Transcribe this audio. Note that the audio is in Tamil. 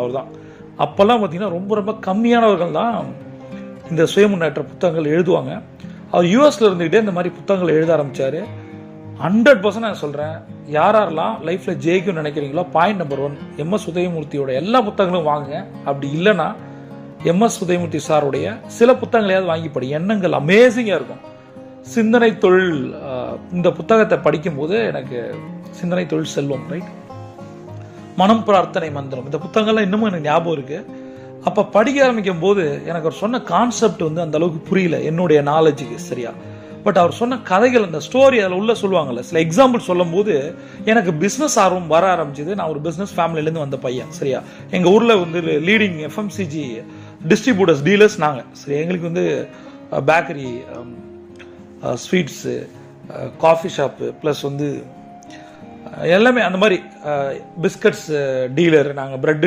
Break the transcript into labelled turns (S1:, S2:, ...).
S1: அவர் தான். அப்போல்லாம் பார்த்திங்கன்னா ரொம்ப ரொம்ப கம்மியானவர்கள் தான் இந்த சுயமுன்னேற்ற புத்தகங்கள் எழுதுவாங்க. அவர் யூஎஸில் இருந்துக்கிட்டே இந்த மாதிரி புத்தகங்கள் எழுத ஆரம்பித்தார். 100% நான் சொல்கிறேன், யாரெல்லாம் லைஃப்பில் ஜெயிக்கும்னு நினைக்கிறீங்களோ, பாயிண்ட் நம்பர் 1 எம்எஸ் உதயமூர்த்தியோட எல்லா புத்தகங்களும் வாங்குங்க. அப்படி இல்லைன்னா எம்எஸ் உதயமூர்த்தி சாருடைய சில புத்தகங்களையாவது வாங்கி படி. எண்ணங்கள் அமேசிங்காக இருக்கும். சிந்தனை தொழில், இந்த புத்தகத்தை படிக்கும்போது எனக்கு சிந்தனை தொழில் செல்வம், ரைட், மனம் பிரார்த்தனை மந்திரம், இந்த புத்தகங்கள்லாம் இன்னமும் எனக்கு ஞாபகம் இருக்குது. அப்போ படிக்க ஆரம்பிக்கும் போது எனக்கு அவர் சொன்ன கான்செப்ட் வந்து அந்த அளவுக்கு புரியல என்னுடைய நாலேஜுக்கு சரியா. பட் அவர் சொன்ன கதைகள், அந்த ஸ்டோரி அதில் உள்ள சொல்லுவாங்கல்ல, சில எக்ஸாம்பிள் சொல்லும் போது எனக்கு பிஸ்னஸ் ஆர்வம் வர ஆரம்பிச்சது. நான் ஒரு பிஸ்னஸ் ஃபேமிலியிலேருந்து வந்த பையன் சரியா. எங்கள் ஊரில் வந்து லீடிங் எஃப்எம்சிஜி டிஸ்ட்ரிபியூட்டர்ஸ், டீலர்ஸ் நாங்கள் சரி. எங்களுக்கு வந்து bakery, sweets, coffee shop, plus வந்து எல்லாமே அந்த மாதிரி பிஸ்கட்ஸ் டீலர், நாங்கள் பிரெட்